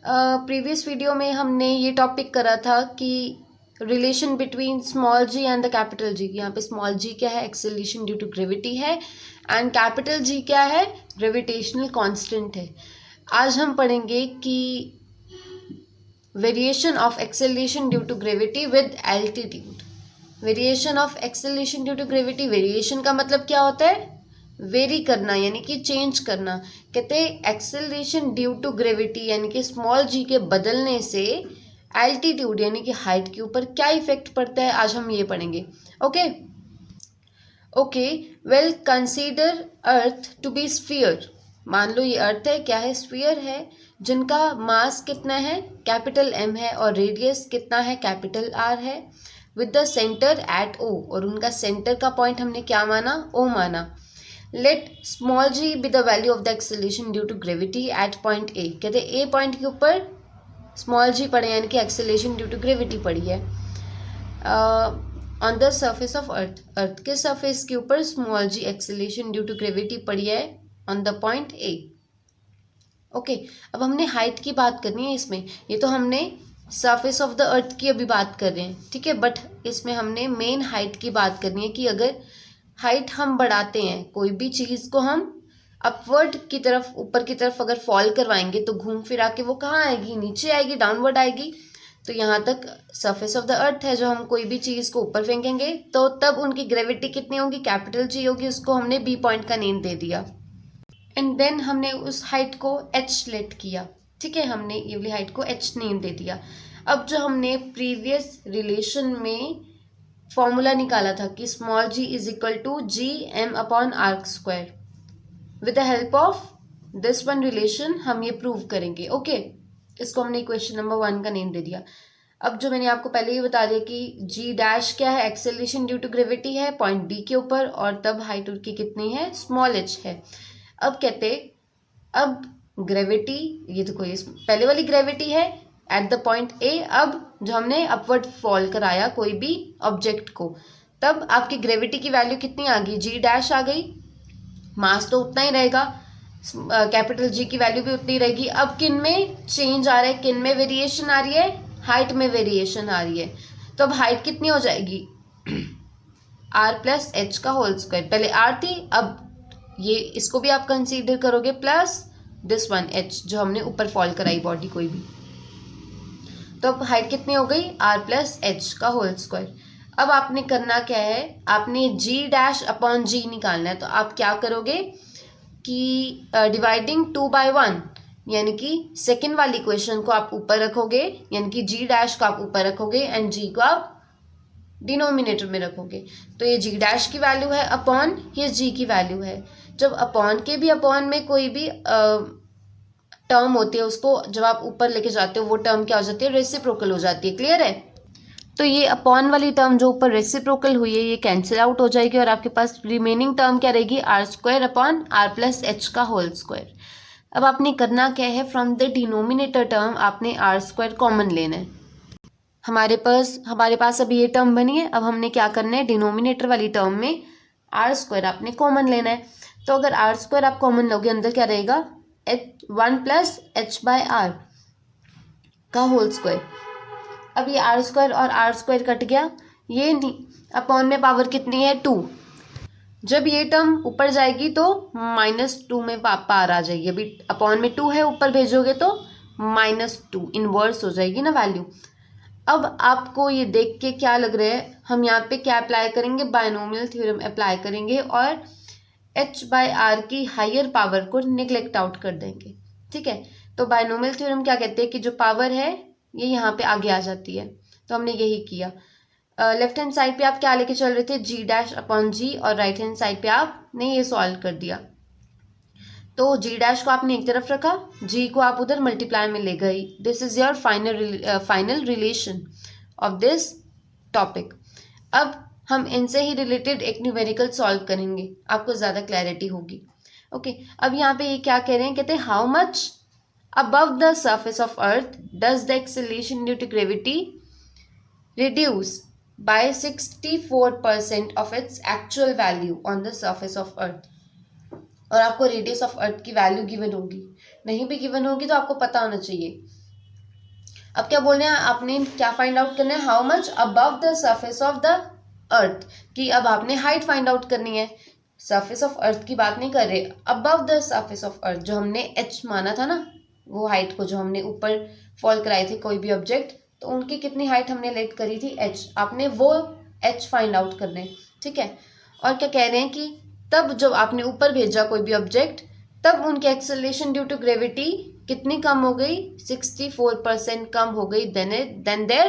Previous video में हमने ये टॉपिक करा था कि relation between small g and the capital G. यहाँ पे स्मॉल जी क्या है, एक्सेलरेशन ड्यू टू ग्रेविटी है, एंड कैपिटल जी क्या है, ग्रेविटेशनल कांस्टेंट है। आज हम पढ़ेंगे कि variation of acceleration due to gravity with altitude. Variation of acceleration due to gravity, variation का मतलब क्या होता है, वेरी करना यानी कि चेंज करना। कहते हैं एक्सेलरेशन ड्यू टू ग्रेविटी यानी कि स्मॉल जी के बदलने से एल्टीट्यूड यानी कि हाइट के ऊपर क्या इफेक्ट पड़ता है, आज हम ये पढ़ेंगे। Okay well, consider Earth to be sphere. मान लो ये अर्थ है, क्या है, स्फीयर है, जिनका मास कितना है, कैपिटल एम है, और रेडियस कितना है, कैपिटल आर है, विद द सेंटर एट ओ, और उनका सेंटर का पॉइंट हमने क्या माना, ओ माना। Let small g be the value of the acceleration due to gravity at point A. कहते ए पॉइंट के ऊपर स्मॉल जी पड़े यानी कि एक्सेलरेशन ड्यू टू ग्रेविटी पड़ी है on the surface of earth. Earth के सर्फेस के ऊपर small G acceleration due to gravity पड़ी है on the point A. Okay, अब हमने हाइट की बात करनी है इसमें। ये तो हमने सरफेस ऑफ द अर्थ की अभी बात कर रहे हैं, ठीक है, बट इसमें हमने मेन हाइट की बात करनी है कि अगर हाइट हम बढ़ाते हैं, कोई भी चीज़ को हम अपवर्ड की तरफ, ऊपर की तरफ अगर फॉल करवाएंगे तो घूम फिरा के वो कहाँ आएगी, नीचे आएगी, डाउनवर्ड आएगी। तो यहाँ तक सरफेस ऑफ द अर्थ है, जो हम कोई भी चीज़ को ऊपर फेंकेंगे तो तब उनकी ग्रेविटी कितनी होगी, कैपिटल जी होगी। उसको हमने बी पॉइंट का नेम दे दिया, एंड देन हमने उस हाइट को एच लेट किया, ठीक है, हमने ये वाली हाइट को एच नेम दे दिया। अब जो हमने प्रीवियस रिलेशन में फॉर्मूला निकाला था कि small g is equal to G M upon R square, with the help of this one relation हम ये प्रूव करेंगे। ओके, इसको हमने इक्वेशन नंबर 1 का नेम दे दिया। अब जो मैंने आपको पहले ही बता दिया कि जी डैश क्या है, एक्सेलरेशन ड्यू टू ग्रेविटी है पॉइंट बी के ऊपर, और तब हाइट उनकी कितनी है, स्मॉल एच है। अब कहते अब ग्रेविटी, ये तो कोई पहले वाली ग्रेविटी है एट द पॉइंट ए। अब जो हमने अपवर्ड फॉल कराया कोई भी ऑब्जेक्ट को, तब आपकी ग्रेविटी की वैल्यू कितनी आ गई, जी डैश आ गई। मास तो उतना ही रहेगा, कैपिटल जी की वैल्यू भी उतनी रहेगी। अब किन में चेंज आ रहा है, किन में वेरिएशन आ रही है, हाइट में वेरिएशन आ रही है। तो अब हाइट कितनी हो जाएगी, आर प्लस एच का होल स्क्वायर। पहले आर थी, अब ये इसको भी आप कंसीडर करोगे प्लस दिस वन एच जो हमने ऊपर फॉल कराई बॉडी कोई भी। तो अब हाइट कितनी हो गई, आर प्लस एच का होल स्क्वायर। अब आपने करना क्या है, आपने जी डैश अपॉन जी निकालना है। तो आप क्या करोगे कि डिवाइडिंग 2/1 यानी कि सेकेंड वाली इक्वेशन को आप ऊपर रखोगे, यानी कि जी डैश को आप ऊपर रखोगे एंड जी को आप डिनोमिनेटर में रखोगे। तो ये जी डैश की वैल्यू है अपॉन ये जी की वैल्यू है। जब अपॉन के भी अपॉन में कोई भी टर्म होती है, उसको जब आप ऊपर लेके जाते हो वो टर्म क्या हो जाती है, रेसिप्रोकल हो जाती है। क्लियर है? तो ये अपॉन वाली टर्म जो ऊपर रेसिप्रोकल हुई है ये कैंसिल आउट हो जाएगी, और आपके पास रिमेनिंग टर्म क्या रहेगी, R square upon R plus h का होल स्क्वायर। अब आपने करना क्या है, फ्रॉम द डिनोमिनेटर टर्म आपने आर स्क्वायर कॉमन लेना है। हमारे पास अभी ये टर्म बनी है। अब हमने क्या करना है, डिनोमिनेटर वाली टर्म में आर स्क्वायर आपने कॉमन लेना है। तो अगर आर स्क्वायर आप कॉमन लोगे, अंदर क्या रहेगा, h 1 plus h by R का होल स्क्वायर। अब ये आर स्क्वायर और आर स्क्वायर कट गया, ये नहीं, अपॉन में पावर कितनी है, 2। जब ये टर्म ऊपर जाएगी तो -2 में पावर आ जाएगी। अभी अपॉन में 2 है, ऊपर भेजोगे तो -2 इनवर्स हो जाएगी ना वैल्यू। अब आपको ये देख के क्या लग रहा है, हम यहाँ पे क्या अप्लाई करेंगे, बायनोमियल थ्योरम अप्लाई करेंगे और h बाय आर की हायर पावर को निगलेक्ट आउट कर देंगे, ठीक है। तो बायनोमियल थ्योरम क्या कहते हैं कि जो पावर है ये यहाँ पे आगे आ जाती है। तो हमने यही किया। लेफ्ट हैंड साइड पे आप क्या लेके चल रहे थे, जी डैश अपॉन जी, और राइट हैंड साइड पे आपने ये सॉल्व कर दिया। तो जी डैश को आपने एक तरफ रखा, जी को आप उधर मल्टीप्लाई में ले गई। This is your final relation of this topic. अब हम इनसे ही रिलेटेड एक न्यूमेरिकल सॉल्व करेंगे, आपको ज़्यादा क्लैरिटी होगी। ओके, अब यहाँ पे ये क्या कह रहे हैं, कहते हैं how much above the surface of earth does the acceleration due to gravity reduce by 64% of its actual value on the surface of earth। और आपको रेडियस ऑफ अर्थ की वैल्यू गिवन होगी, नहीं भी गिवन होगी तो आपको पता होना चाहिए अब क्या बोल रहे हैं, आपने क्या फाइंड आउट करना है, how much above the surface of the earth, कि अब आपने हाइट फाइंड आउट करनी है, सरफेस ऑफ अर्थ की बात नहीं कर रहे, above the surface of earth, जो हमने एच माना था ना, वो हाइट को जो हमने ऊपर फॉल कराए थे कोई भी ऑब्जेक्ट, तो उनकी कितनी हाइट हमने लेट करी थी एच, आपने वो एच फाइंड आउट करने, ठीक है। और क्या कह रहे हैं कि तब जब आपने ऊपर भेजा कोई भी ऑब्जेक्ट, तब उनकी एक्सेलरेशन ड्यू टू ग्रेविटी कितनी कम हो गई, 64% कम हो गई देन देयर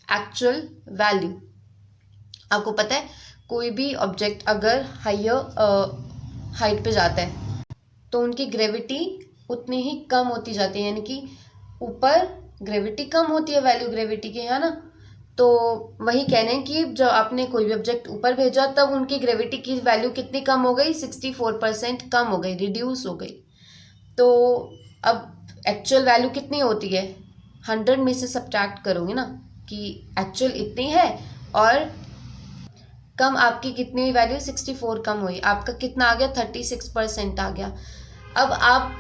एक्चुअल वैल्यू। आपको पता है कोई भी ऑब्जेक्ट अगर हाइयर हाइट पे जाता है तो उनकी ग्रेविटी उतनी ही कम होती जाती है, यानी कि ऊपर ग्रेविटी कम होती है, वैल्यू ग्रेविटी की, है ना। तो वही कह रहे हैं कि जब आपने कोई भी ऑब्जेक्ट ऊपर भेजा तब उनकी ग्रेविटी की वैल्यू कितनी कम हो गई, 64% कम हो गई, रिड्यूस हो गई। तो अब एक्चुअल वैल्यू कितनी होती है, 100 में से सब्ट्रैक्ट करोगे ना कि एक्चुअल इतनी है और कम आपकी कितनी हुई वैल्यू, 64 कम हुई, आपका कितना आ गया, 36% आ गया। अब आप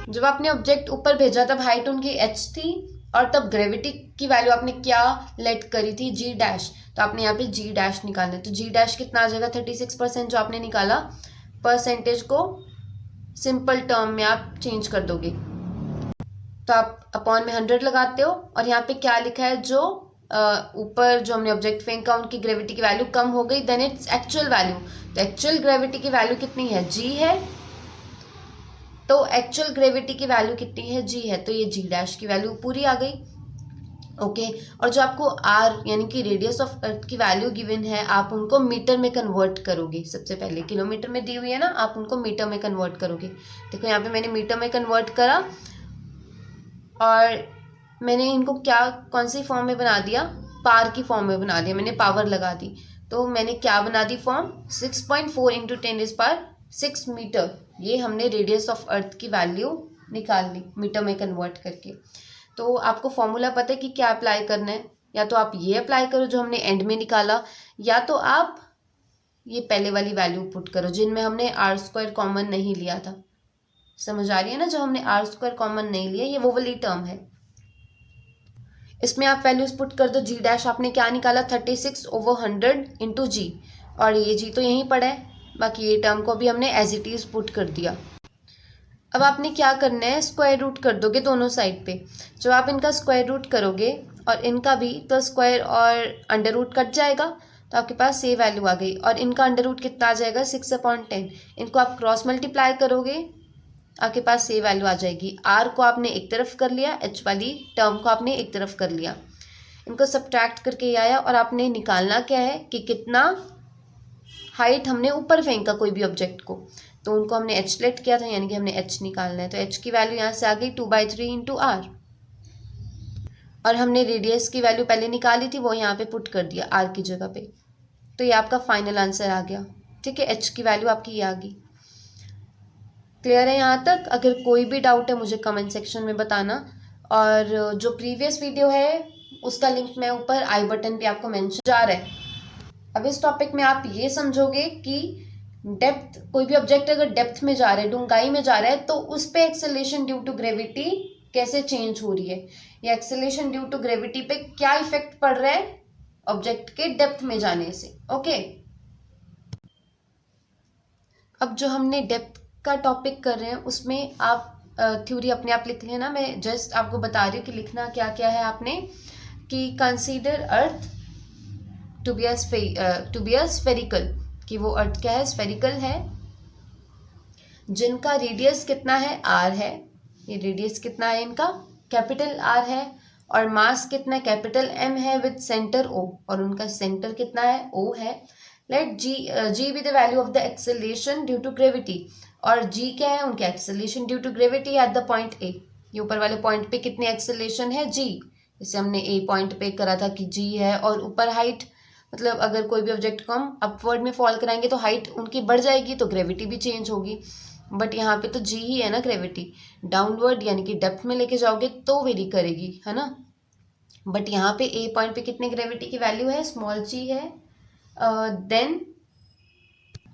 जब आपने ऑब्जेक्ट ऊपर भेजा तब हाइट उनकी एच थी और तब ग्रेविटी की वैल्यू आपने क्या लेट करी थी, जी डैश, तो आपने यहाँ पे जी डैश निकालना है, तो जी डैश कितना आ जाएगा, 36% जो आपने निकाला, परसेंटेज को सिंपल टर्म में आप चेंज कर दोगे, तो आप अपॉन में 100 लगाते हो और यहाँ पे क्या लिखा है, जो ऊपर जो हमने ऑब्जेक्ट फेंका उनकी ग्रेविटी की वैल्यू कम हो गई देन इट्स एक्चुअल वैल्यू, तो एक्चुअल ग्रेविटी की वैल्यू कितनी है, जी है, तो एक्चुअल ग्रेविटी की वैल्यू कितनी है, जी है, तो ये जी डैश की वैल्यू पूरी आ गई। ओके, और जो आपको आर यानी कि रेडियस ऑफ अर्थ की वैल्यू गिवन है, आप उनको मीटर में कन्वर्ट करोगे, सबसे पहले किलोमीटर में दी हुई है ना, आप उनको मीटर में कन्वर्ट करोगे। देखो यहाँ पे मैंने मीटर में कन्वर्ट करा और मैंने इनको क्या कौन सी फॉर्म में बना दिया, पार की फॉर्म में बना दिया, मैंने पावर लगा दी, तो मैंने क्या बना दी फॉर्म, 6.4 × 10⁶ मीटर, ये हमने रेडियस ऑफ अर्थ की वैल्यू निकाल ली मीटर में कन्वर्ट करके। तो आपको फॉर्मूला पता है कि क्या अप्लाई करना है, या तो आप ये अप्लाई करो जो हमने एंड में निकाला, या तो आप ये पहले वाली वैल्यू पुट करो जिनमें हमने r² कॉमन नहीं लिया था, समझ आ रही है ना, जो हमने r² कॉमन नहीं लिया, ये वो वाली टर्म है, इसमें आप वैल्यूज पुट कर दो। जी डैश आपने क्या निकाला, 36/100 × जी, और ये जी तो यहीं पड़ा है, बाकी ये टर्म को भी हमने एज इट इज पुट कर दिया। अब आपने क्या करना है, स्क्वायर रूट कर दोगे दोनों साइड पे, जब आप इनका स्क्वायर रूट करोगे और इनका भी, तो स्क्वायर और अंडर रूट कट जाएगा, तो आपके पास ये वैल्यू आ गई, और इनका अंडर रूट कितना आ जाएगा, 6/10, इनको आप क्रॉस मल्टीप्लाई करोगे, आपके पास ये वैल्यू आ जाएगी। आर को आपने एक तरफ कर लिया, एच वाली टर्म को आपने एक तरफ कर लिया, इनको सब्ट्रैक्ट करके ये आया, और आपने निकालना क्या है कि कितना हाइट हमने ऊपर फेंका कोई भी ऑब्जेक्ट को, तो उनको हमने एच लेट किया था, यानी कि हमने एच निकालना है, तो एच की वैल्यू यहाँ से आ गई 2/3 × r, और हमने रेडियस की वैल्यू पहले निकाली थी, वो यहाँ पे पुट कर दिया आर की जगह पे, तो ये आपका फाइनल आंसर आ गया, ठीक है। एच की वैल्यू आपकी ये आ गई। क्लियर है यहाँ तक? अगर कोई भी डाउट है मुझे कमेंट सेक्शन में बताना, और जो प्रीवियस वीडियो है उसका लिंक मैं ऊपर आई बटन पे आपको मेंशन जा रहा है। अब इस टॉपिक में आप ये समझोगे कि डेप्थ, कोई भी ऑब्जेक्ट अगर डेप्थ में जा रहा है, डूंगाई में जा रहा है, तो उस पे एक्सेलरेशन ड्यू टू ग्रेविटी कैसे चेंज हो रही है, या एक्सेलरेशन ड्यू टू ग्रेविटी पे क्या इफेक्ट पड़ रहा है ऑब्जेक्ट के डेप्थ में जाने से। ओके, अब जो हमने डेप्थ का टॉपिक कर रहे हैं उसमें आप थ्योरी अपने आप लिख लेना, मैं जस्ट आपको बता रही हूँ कि लिखना क्या क्या है आपने, कि consider Earth to be a spherical, कि वो अर्थ क्या है, स्फेरिकल है, जिनका रेडियस कितना है, r है, ये रेडियस कितना है इनका, कैपिटल R है, और मास कितना, कैपिटल M है, विद सेंटर O, और उनका सेंटर कितना है, O है। Let g be the value of the acceleration due to gravity, और g क्या है, उनके acceleration due to gravity at the point A, ये ऊपर वाले पॉइंट पे कितनी एक्सेलरेशन है, g, जैसे हमने A पॉइंट पे करा था कि g है, और ऊपर हाइट, मतलब अगर कोई भी ऑब्जेक्ट को हम अपवर्ड में फॉल कराएंगे तो हाइट उनकी बढ़ जाएगी, तो ग्रेविटी भी चेंज होगी, बट यहाँ पे तो जी ही है ना ग्रेविटी, डाउनवर्ड यानी कि डेप्थ में लेके जाओगे तो वेरी करेगी, है ना, बट यहाँ पे ए पॉइंट पे कितने ग्रेविटी की वैल्यू है, स्मॉल जी है। देन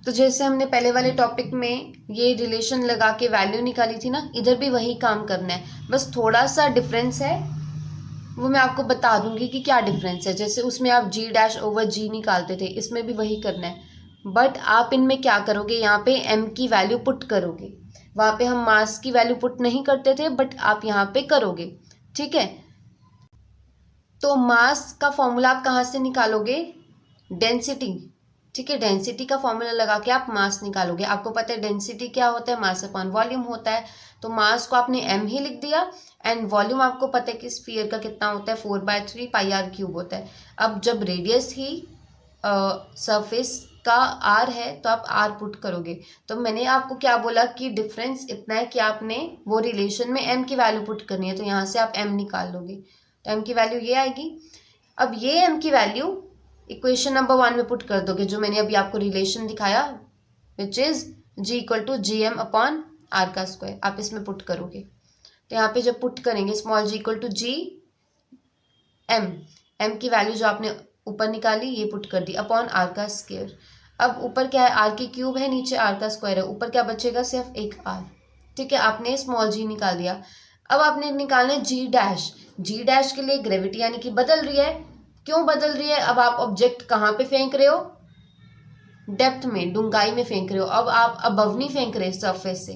तो जैसे हमने पहले वाले टॉपिक में ये रिलेशन लगा के वैल्यू निकाली थी ना, इधर भी वही काम करना है, बस थोड़ा सा डिफरेंस है, वो मैं आपको बता दूंगी कि क्या डिफरेंस है। जैसे उसमें आप जी डैश ओवर जी निकालते थे, इसमें भी वही करना है, बट आप इनमें क्या करोगे, यहाँ पे एम की वैल्यू पुट करोगे। वहाँ पे हम मास की वैल्यू पुट नहीं करते थे, बट आप यहाँ पे करोगे। ठीक है, तो मास का फॉर्मूला आप कहाँ से निकालोगे, डेंसिटी। ठीक है, डेंसिटी का फॉर्मूला लगा के आप मास निकालोगे। आपको पता है डेंसिटी क्या होता है, मास अपॉन वॉल्यूम होता है। तो मास को आपने एम ही लिख दिया, एंड वॉल्यूम आपको पता है कि स्फीयर का कितना होता है, 4/3 पाई आर क्यूब होता है। अब जब रेडियस ही सरफेस का आर है तो आप आर पुट करोगे। तो मैंने आपको क्या बोला कि डिफरेंस इतना है कि आपने वो रिलेशन में एम की वैल्यू पुट करनी है, तो यहाँ से आप एम निकाल लोगे, तो एम की वैल्यू ये आएगी। अब ये एम की वैल्यू इक्वेशन नंबर 1 में पुट कर दोगे, जो मैंने अभी आपको रिलेशन दिखाया, which is g equal to G M upon R का स्क्वायर, आप इसमें पुट करोगे। तो यहाँ पे जब पुट करेंगे small g equal to G M की वैल्यू जो आपने ऊपर निकाली ये पुट कर दी अपॉन आर का स्क्वायर। अब ऊपर क्या है, आर की क्यूब है, नीचे आर का स्क्वायर है, ऊपर क्या बचेगा, सिर्फ एक आर। ठीक है, आपने स्मॉल जी निकाल दिया। अब आपने निकालना है जी डैश। जी डैश के लिए ग्रेविटी यानी कि बदल रही है। क्यों बदल रही है, अब आप ऑब्जेक्ट कहाँ पे फेंक रहे हो, डेप्थ में, डूंगाई में फेंक रहे हो। अब आप अबव नहीं फेंक रहे सरफेस से,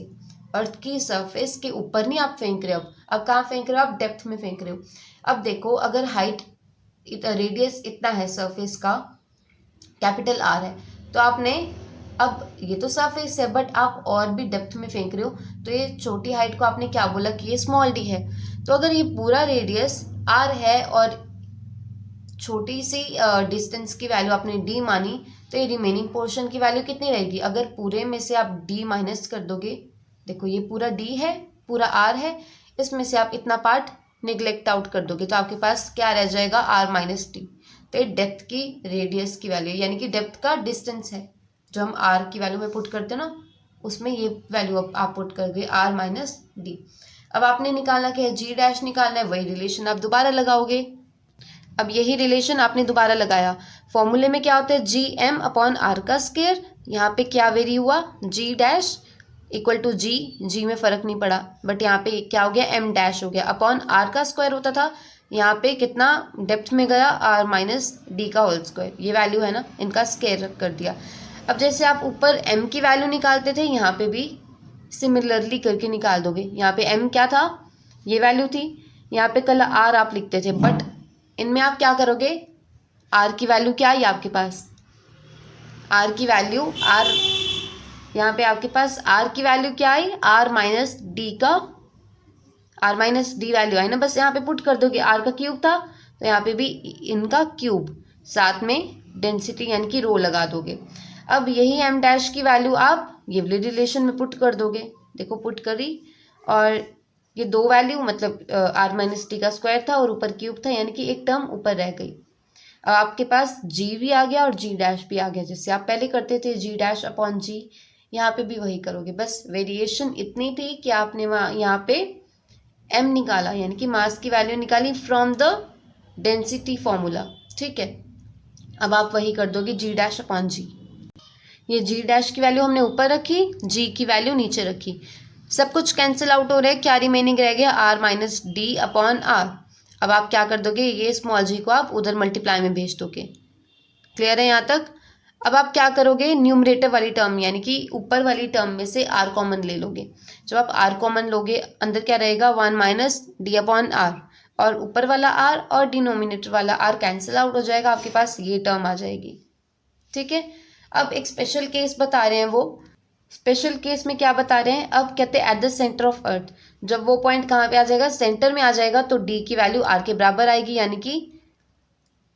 अर्थ की सरफेस के ऊपर नहीं आप फेंक रहे हो। अब कहाँ फेंक रहे हो, आप डेप्थ में फेंक रहे हो। अब देखो, अगर हाइट रेडियस इतना है सरफेस का, कैपिटल आर है, तो आपने, अब ये तो सरफेस है बट आप और भी डेप्थ में फेंक रहे हो, तो ये छोटी हाइट को आपने क्या बोला कि ये स्मॉल डी है। तो अगर ये पूरा रेडियस आर है और छोटी सी डिस्टेंस की वैल्यू आपने डी मानी, तो ये रिमेनिंग पोर्शन की वैल्यू कितनी रहेगी। अगर पूरे में से आप डी माइनस कर दोगे, देखो ये पूरा डी है, पूरा आर है, इसमें से आप इतना पार्ट निगलेक्ट आउट कर दोगे, तो आपके पास क्या रह जाएगा, आर माइनस डी। तो ये डेप्थ की रेडियस की वैल्यू, यानी कि डेप्थ का डिस्टेंस है, जो हम आर की वैल्यू में पुट करते हैं ना, उसमें ये वैल्यू आप पुट कर गए, आर माइनस डी। अब आपने निकालना क्या है, जी डैश निकालना है, वही रिलेशन आप दोबारा लगाओगे। अब यही रिलेशन आपने दोबारा लगाया, फॉर्मूले में क्या होता है, जी एम अपॉन आर का स्क्वायर। यहाँ पे क्या वेरी हुआ, जी डैश इक्वल टू जी, जी में फर्क नहीं पड़ा, बट यहाँ पे क्या हो गया, एम डैश हो गया, अपॉन आर का स्क्वायर होता था, यहाँ पे कितना डेप्थ में गया, आर माइनस डी का होल स्क्वायर, ये वैल्यू है ना, इनका स्क्वायर कर दिया। अब जैसे आप ऊपर एम की वैल्यू निकालते थे, यहाँ पे भी सिमिलरली करके निकाल दोगे। यहाँ पे एम क्या था, ये वैल्यू थी, यहाँ पे कल आर आप लिखते थे, बट इनमें आप क्या करोगे, आर की वैल्यू क्या आई आपके पास, आर की वैल्यू आर, यहाँ पे आपके पास आर की वैल्यू क्या आई, आर माइनस डी का, आर माइनस डी वैल्यू आई ना, बस यहाँ पे पुट कर दोगे, आर का क्यूब था तो यहाँ पे भी इनका क्यूब, साथ में डेंसिटी यानी कि रो लगा दोगे। अब यही एम डैश की वैल्यू आप ये वाले रिलेशन में पुट कर दोगे, देखो पुट करी, और ये दो वैल्यू मतलब आर माइनस डी का स्क्वायर था और ऊपर क्यूब था, यानी कि एक टर्म ऊपर रह गई। अब आपके पास जी भी आ गया और जी डैश भी आ गया, जैसे आप पहले करते थे जी डैश अपॉन जी, यहाँ पे भी वही करोगे, बस वेरिएशन इतनी थी कि आपने वहाँ यहाँ पे एम निकाला, यानी कि मास की वैल्यू निकाली फ्रॉम द डेंसिटी फॉर्मूला। ठीक है, अब आप वही कर दोगे जी डैश अपॉन जी, ये जी डैश की वैल्यू हमने ऊपर रखी, जी की वैल्यू नीचे रखी, सब कुछ कैंसिल आउट हो रहा है, क्या रिमेनिंग रह गया, R minus d upon R. अब आप क्या कर दोगे, ये स्मॉल जी को आप उधर मल्टीप्लाई में भेज दोगे। क्लियर है यहाँ तक। अब आप क्या करोगे, न्यूमरेटर वाली टर्म यानी कि ऊपर वाली टर्म में से आर कॉमन ले लोगे। जब आप आर कॉमन लोगे, अंदर क्या रहेगा, 1 माइनस डी अपॉन आर, और ऊपर वाला आर और डिनोमिनेटर वाला आर कैंसिल आउट हो जाएगा, आपके पास ये टर्म आ जाएगी। ठीक है, अब एक स्पेशल केस बता रहे हैं, वो स्पेशल केस में क्या बता रहे हैं, अब कहते हैं at the centre of earth, जब वो पॉइंट कहाँ पे आ जाएगा, सेंटर में आ जाएगा, तो डी की वैल्यू आर के बराबर आएगी, यानी कि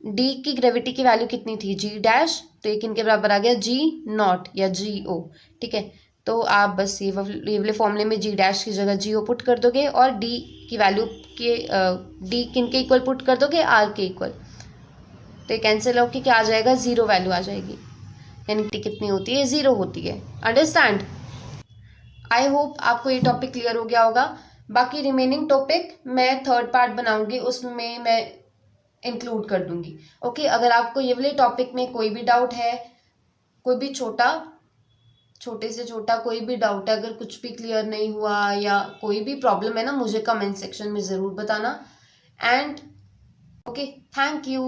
डी की ग्रेविटी की वैल्यू कितनी थी, जी डैश, तो ये किन के बराबर आ गया, जी नॉट या जी ओ। ठीक है, तो आप बस ये वाले फॉर्मूले में जी डैश की जगह जी ओ पुट कर दोगे, और डी की वैल्यू के डी किन के इक्वल पुट कर दोगे, आर के इक्वल, तो ये कैंसिल होकर क्या आ जाएगा, जीरो वैल्यू आ जाएगी, यानी टी कितनी होती है, जीरो होती है। अंडरस्टैंड। आई होप आपको ये टॉपिक क्लियर हो गया होगा। बाकी रिमेनिंग टॉपिक मैं थर्ड पार्ट बनाऊंगी, उसमें मैं इंक्लूड कर दूंगी। ओके, अगर आपको ये वाले टॉपिक में कोई भी डाउट है, कोई भी छोटे से छोटा कोई भी डाउट है, अगर कुछ भी क्लियर नहीं हुआ या कोई भी प्रॉब्लम है ना, मुझे कमेंट सेक्शन में ज़रूर बताना। And okay, thank you.